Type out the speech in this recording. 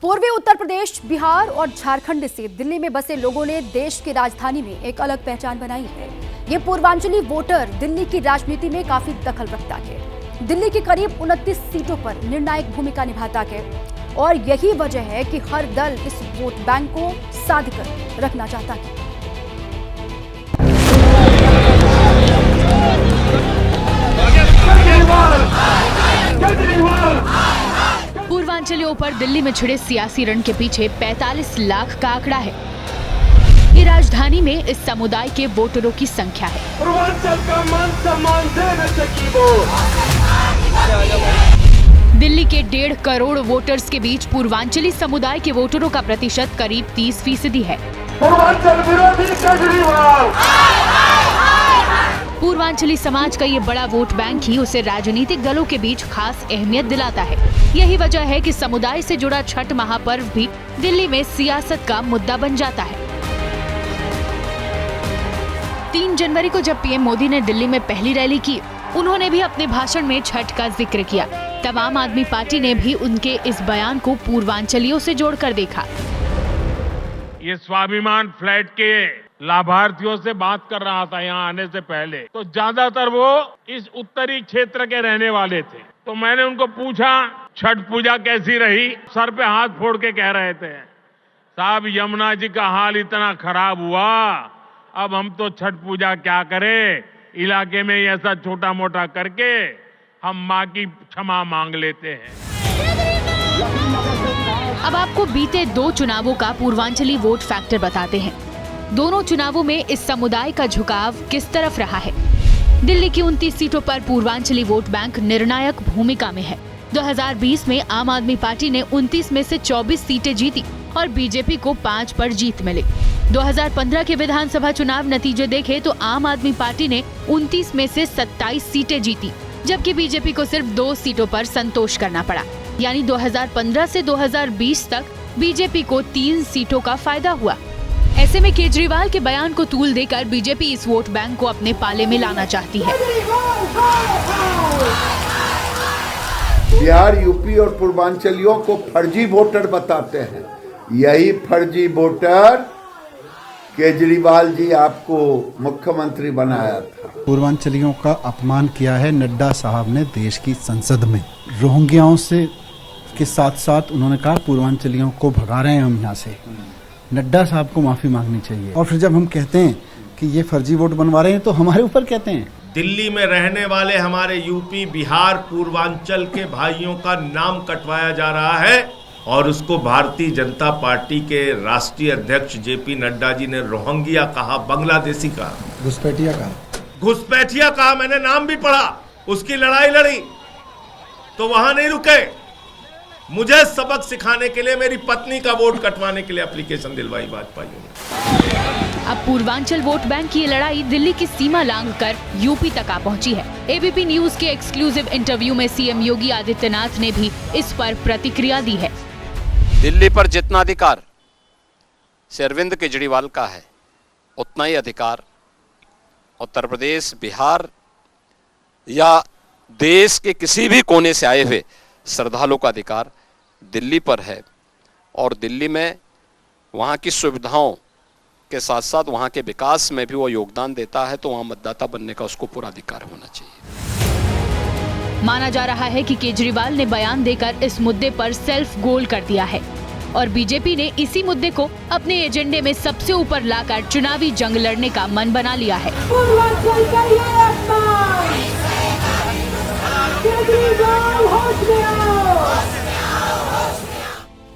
पूर्वी उत्तर प्रदेश, बिहार और झारखंड से दिल्ली में बसे लोगों ने देश की राजधानी में एक अलग पहचान बनाई है। ये पूर्वांचली वोटर दिल्ली की राजनीति में काफी दखल रखता है। दिल्ली की करीब 29 सीटों पर निर्णायक भूमिका निभाता है और यही वजह है कि हर दल इस वोट बैंक को साध कर रखना चाहता है। पूर्वांचलियों पर दिल्ली में छिड़े सियासी रण के पीछे 45 लाख का आंकड़ा है। ये राजधानी में इस समुदाय के वोटरों की संख्या है। पूर्वांचल का मान सम्मान देने से की वो। दिल्ली के 1.5 करोड़ वोटर्स के बीच पूर्वांचली समुदाय के वोटरों का प्रतिशत करीब 30% है। पूर्वांचल विरोधी केजरीवाल। पूर्वांचली समाज का ये बड़ा वोट बैंक ही उसे राजनीतिक दलों के बीच खास अहमियत दिलाता है। यही वजह है कि समुदाय से जुड़ा छठ महापर्व भी दिल्ली में सियासत का मुद्दा बन जाता है। 3 जनवरी को जब पीएम मोदी ने दिल्ली में पहली रैली की, उन्होंने भी अपने भाषण में छठ का जिक्र किया। तब आम आदमी पार्टी ने भी उनके इस बयान को पूर्वांचलियों से जोड़कर देखा। ये स्वाभिमान फ्लैट के लाभार्थियों से बात कर रहा था यहाँ आने से पहले, तो ज्यादातर वो इस उत्तरी क्षेत्र के रहने वाले थे। तो मैंने उनको पूछा छठ पूजा कैसी रही, सर पे हाथ फोड़ के कह रहे थे, साहब यमुना जी का हाल इतना खराब हुआ, अब हम तो छठ पूजा क्या करें, इलाके में ऐसा छोटा मोटा करके हम माँ की क्षमा मांग लेते हैं। अब आपको बीते 2 चुनावों का पूर्वांचली वोट फैक्टर बताते हैं। दोनों चुनावों में इस समुदाय का झुकाव किस तरफ रहा है। दिल्ली की 29 सीटों पर पूर्वांचली वोट बैंक निर्णायक भूमिका में है। 2020 में आम आदमी पार्टी ने 29 में से 24 सीटें जीती और बीजेपी को 5 पर जीत मिली। 2015 के विधानसभा चुनाव नतीजे देखे तो आम आदमी पार्टी ने 29 में से 27 सीटें जीती, जबकि बीजेपी को सिर्फ 2 सीटों पर संतोष करना पड़ा। यानी 2015 से 2020 तक बीजेपी को 3 सीटों का फायदा हुआ। ऐसे में केजरीवाल के बयान को तूल देकर बीजेपी इस वोट बैंक को अपने पाले में लाना चाहती है। बिहार, यूपी और पूर्वांचलियों को फर्जी वोटर बताते हैं। यही फर्जी वोटर केजरीवाल जी आपको मुख्यमंत्री बनाया था। पूर्वांचलियों का अपमान किया है नड्डा साहब ने देश की संसद में। रोहिंग्याओं से के साथ साथ उन्होंने कहा पूर्वांचलियों को भगा रहे हैं हम यहाँ से। नड्डा साहब को माफी मांगनी चाहिए। और फिर जब हम कहते हैं कि ये फर्जी वोट बनवा रहे हैं तो हमारे ऊपर कहते हैं। दिल्ली में रहने वाले हमारे यूपी, बिहार, पूर्वांचल के भाइयों का नाम कटवाया जा रहा है और उसको भारतीय जनता पार्टी के राष्ट्रीय अध्यक्ष जेपी नड्डा जी ने रोहिंग्या कहा, बांग्लादेशी कहा, घुसपैठिया कहा। मैंने नाम भी पढ़ा, उसकी लड़ाई लड़ी तो वहां नहीं रुके। मुझे सबक सिखाने के लिए, मेरी पत्नी का वोट कटवाने के लिए एप्लीकेशन दिलवाई वाजपेयी ने। अब पूर्वांचल वोट बैंक की लड़ाई दिल्ली की सीमा लांघकर यूपी तक आ पहुंची है। एबीपी न्यूज के एक्सक्लूसिव इंटरव्यू में सीएम योगी आदित्यनाथ ने भी इस पर प्रतिक्रिया दी है। दिल्ली पर जितना अधिकार अरविंद केजरीवाल का है, उतना ही अधिकार उत्तर प्रदेश, बिहार या देश के किसी भी कोने से आए हुए श्रद्धालुओं का अधिकार दिल्ली पर है। और दिल्ली में वहाँ की सुविधाओं के साथ साथ वहाँ के विकास में भी वो योगदान देता है, तो वहाँ मतदाता बनने का उसको पूरा अधिकार होना चाहिए। माना जा रहा है कि केजरीवाल ने बयान देकर इस मुद्दे पर सेल्फ गोल कर दिया है और बीजेपी ने इसी मुद्दे को अपने एजेंडे में सबसे ऊपर लाकर चुनावी जंग लड़ने का मन बना लिया है। केजरीवाल होश में आओ।